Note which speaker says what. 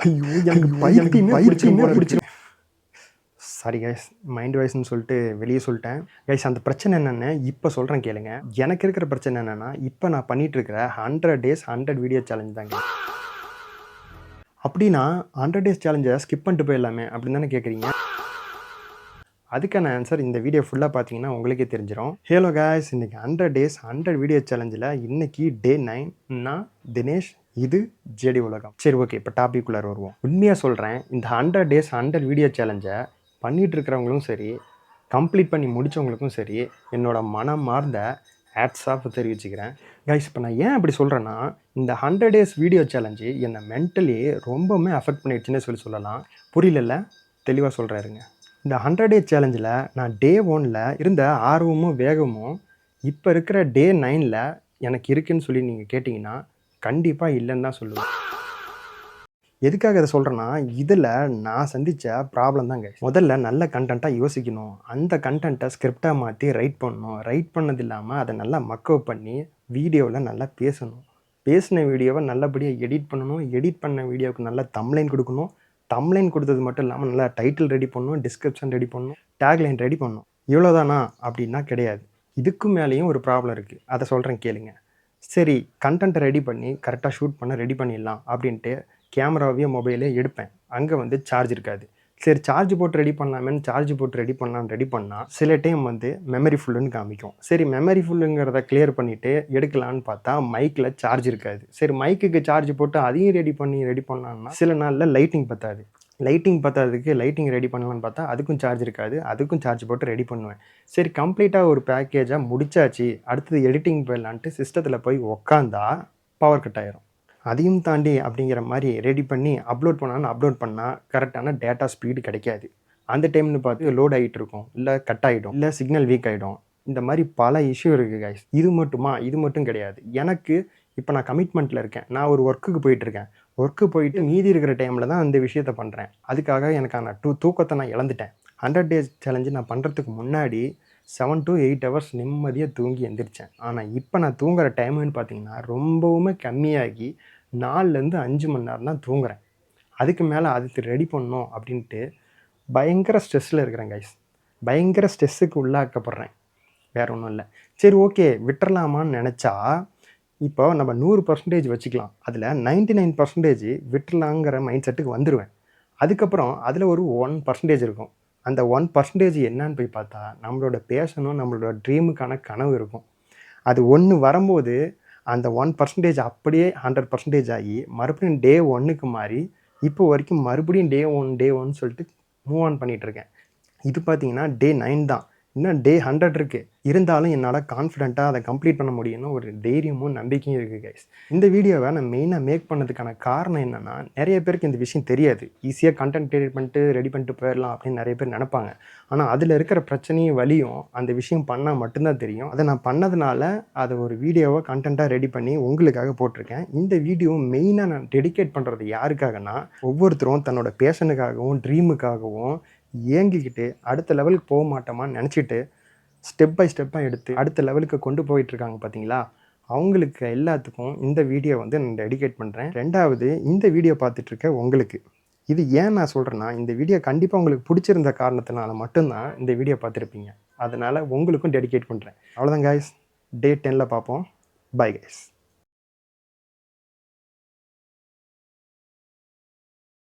Speaker 1: ஐயோ எனக்கு பைத்தியமே பிடிச்சிரும். சாரி கைஸ், மைண்ட் வாய்ஸ்ன்னு சொல்லிட்டு வெளியே சொல்லிட்டேன். கைஸ் அந்த பிரச்சனை என்னென்னு இப்போ சொல்கிறேன் கேளுங்க. எனக்கு இருக்கிற பிரச்சனை என்னென்னா, இப்போ நான் பண்ணிகிட்டு இருக்கிற 100 days 100 வீடியோ சேலஞ்ச் தாங்க. அப்படின்னா 100 days சேலஞ்சை ஸ்கிப் பண்ணிட்டு போயிடலாமே அப்படின்னு தானே கேட்குறீங்க. அதுக்கான ஆன்சர் இந்த வீடியோ ஃபுல்லாக பார்த்தீங்கன்னா உங்களுக்கே தெரிஞ்சிடும். ஹலோ காய்ஸ், இன்றைக்கி 100 days 100 வீடியோ சேலஞ்சில் இன்றைக்கி டே 9. நான் தினேஷ், இது ஜேடி உலகம். சரி ஓகே, இப்போ டாபிக்குள்ளார வருவோம். உண்மையாக சொல்கிறேன், இந்த 100 days 100 வீடியோ சேலஞ்சை பண்ணிகிட்டு இருக்கிறவங்களும் சரி, கம்ப்ளீட் பண்ணி முடித்தவங்களுக்கும் சரி, என்னோட மனம் மார்ந்த ஹேட்ஸ் ஆஃப் தெரிவிச்சுக்கிறேன். கைஸ் இப்போ நான் ஏன் அப்படி சொல்கிறேன்னா, இந்த 100 days வீடியோ சேலஞ்சு என்னை மென்டலி ரொம்பவுமே அஃபெக்ட் பண்ணிடுச்சுன்னு சொல்லலாம். புரியல, தெளிவாக சொல்கிறாருங்க. இந்த 100 days சேலஞ்சில் நான் டே 1ல் இருந்த ஆர்வமும் வேகமும் இப்போ இருக்கிற டே 9ல் எனக்கு இருக்குதுன்னு சொல்லி நீங்கள் கேட்டிங்கன்னா கண்டிப்பாக இல்லைன்னு தான் சொல்லுவேன். எதுக்காக இதை சொல்கிறேன்னா, இதில் நான் சந்தித்த ப்ராப்ளம் தாங்க. முதல்ல நல்ல கண்டென்ட்டாக யோசிக்கணும், அந்த கண்டென்ட்டை ஸ்கிரிப்டாக மாற்றி ரைட் பண்ணணும், ரைட் பண்ணது இல்லாமல் அதை நல்லா மக்கப் பண்ணி வீடியோவில் நல்லா பேசணும், பேசின வீடியோவை நல்லபடியாக எடிட் பண்ணணும், எடிட் பண்ண வீடியோவுக்கு நல்லா தம்ப்லைன் கொடுக்கணும், தம்ப்லைன் கொடுத்தது மட்டும் இல்லாமல் நல்லா டைட்டில் ரெடி பண்ணணும், டிஸ்கிரிப்ஷன் ரெடி பண்ணணும், டேக்லைன் ரெடி பண்ணணும். இவ்வளோதானா அப்படின்னா கிடையாது, இதுக்கு மேலேயும் ஒரு ப்ராப்ளம் இருக்குது. அதை சொல்கிறேன் கேளுங்க. சரி, கண்டென்ட்டை ரெடி பண்ணி கரெக்டாக ஷூட் பண்ண ரெடி பண்ணிடலாம் அப்படின்ட்டு கேமராவையோ மொபைலே எடுப்பேன். அங்கே வந்து சார்ஜ் இருக்காது. சரி, சார்ஜ் போட்டு ரெடி பண்ணலாமேன்னு சார்ஜ் போட்டு ரெடி பண்ணால் சில டைம் வந்து மெமரி ஃபுல்லுன்னு காமிக்கும். சரி, மெமரி ஃபுல்லுங்கிறத கிளியர் பண்ணிவிட்டு எடுக்கலான்னு பார்த்தா மைக்கில் சார்ஜ் இருக்காது. சரி, மைக்குக்கு சார்ஜ் போட்டு அதையும் ரெடி பண்ணலான்னா சில நாளில் லைட்டிங் பத்தாது. லைட்டிங் ரெடி பண்ணலான்னு பார்த்தா அதுக்கும் சார்ஜ் இருக்காது. அதுக்கும் சார்ஜ் போட்டு ரெடி பண்ணுவேன். சரி, கம்ப்ளீட்டாக ஒரு பேக்கேஜாக முடிச்சாச்சு, அடுத்தது எடிட்டிங் போயிடலான்ட்டு சிஸ்டத்தில் போய் உக்காந்தா பவர் கட் ஆயிரும். அதையும் தாண்டி அப்படிங்கிற மாதிரி ரெடி பண்ணி அப்லோட் பண்ணால் கரெக்டான டேட்டா ஸ்பீடு கிடைக்காது. அந்த டைம்னு பார்த்து லோட் ஆகிட்டு இருக்கும், இல்லை கட் ஆகிடும், இல்லை சிக்னல் வீக் ஆகிடும். இந்த மாதிரி பல இஷ்யூ இருக்குது கைஸ். இது மட்டும் கிடையாது. எனக்கு இப்போ நான் கமிட்மெண்ட்டில் இருக்கேன், நான் ஒரு ஒர்க்குக்கு போயிட்டுருக்கேன். போயிட்டு மீதி இருக்கிற டைமில் தான் அந்த விஷயத்தை பண்ணுறேன். அதுக்காக எனக்கான தூக்கத்தை நான் இழந்துட்டேன். 100 days சேலஞ்சு நான் பண்ணுறதுக்கு முன்னாடி 7 to 8 hours நிம்மதியாக தூங்கி எந்திரிச்சேன். ஆனால் இப்போ நான் தூங்குகிற டைமுன்னு பார்த்தீங்கன்னா ரொம்பவுமே கம்மியாகி 4லேருந்து 5 மணி நேரம் தான் தூங்குறேன். அதுக்கு மேலே அதுக்கு ரெடி பண்ணணும் அப்படின்ட்டு பயங்கர ஸ்ட்ரெஸ்ஸில் இருக்கிறேன் கைஸ். பயங்கர ஸ்ட்ரெஸ்ஸுக்கு உள்ளாக்கப்படுறேன், வேறு ஒன்றும் இல்லை. சரி ஓகே, விட்டுறலாமான்னு நினச்சா இப்போ நம்ம 100% வச்சுக்கலாம். அதில் 99% விட்டுறலாங்கிற மைண்ட் செட்டுக்கு வந்துடுவேன். அதுக்கப்புறம் அதில் ஒரு 1% இருக்கும். அந்த 1% என்னன்னு போய் பார்த்தா நம்மளோட பேஷனும் நம்மளோட ட்ரீமுக்கான கனவு இருக்கும். அது ஒன்று வரும்போது அந்த 1% அப்படியே 100% ஆகி மறுபடியும் டே 1க்கு மாறி இப்போ வரைக்கும் மறுபடியும் டே 1 சொல்லிட்டு மூவ் ஆன் பண்ணிகிட்ருக்கேன். இது பார்த்தீங்கன்னா டே 9 தான். இன்னும் டே 100 இருக்குது. இருந்தாலும் என்னால் கான்ஃபிடென்ட்டாக அதை கம்ப்ளீட் பண்ண முடியும்னு ஒரு தைரியமும் நம்பிக்கையும் இருக்குது கைஸ். இந்த வீடியோவை நான் மெயினாக மேக் பண்ணதுக்கான காரணம் என்னென்னா, நிறைய பேருக்கு இந்த விஷயம் தெரியாது. ஈஸியாக கண்டென்ட் எடிட் பண்ணிட்டு ரெடி பண்ணிட்டு போயிடலாம் அப்படின்னு நிறைய பேர் நினைப்பாங்க. ஆனால் அதில் இருக்கிற பிரச்சனையும் வலியும் அந்த விஷயம் பண்ணால் மட்டும்தான் தெரியும். அதை நான் பண்ணதுனால அதை ஒரு வீடியோவை கண்டென்ட்டாக ரெடி பண்ணி உங்களுக்காக போட்டிருக்கேன். இந்த வீடியோ மெயினாக நான் டெடிகேட் பண்ணுறது யாருக்காகனா, ஒவ்வொருத்தரும் தன்னோட பேஷனுக்காகவும் ட்ரீமுக்காகவும் ஏங்கிக்கிட்டு அடுத்த லெவலுக்கு போக மாட்டோமான்னு நினச்சிட்டு ஸ்டெப் பை ஸ்டெப்பாக எடுத்து அடுத்த லெவலுக்கு கொண்டு போயிட்டுருக்காங்க பார்த்தீங்களா, அவங்களுக்கு எல்லாத்துக்கும் இந்த வீடியோ வந்து நான் டெடிகேட் பண்ணுறேன். 2வது, இந்த வீடியோ பார்த்துட்ருக்க உங்களுக்கு இது ஏன் நான் சொல்கிறேன்னா, இந்த வீடியோ கண்டிப்பாக உங்களுக்கு பிடிச்சிருந்த காரணத்தினால மட்டும்தான் இந்த வீடியோ பார்த்துருப்பீங்க. அதனால் உங்களுக்கும் டெடிகேட் பண்ணுறேன். அவ்வளோதான் கைஸ், டே 10ல் பார்ப்போம். Bye guys.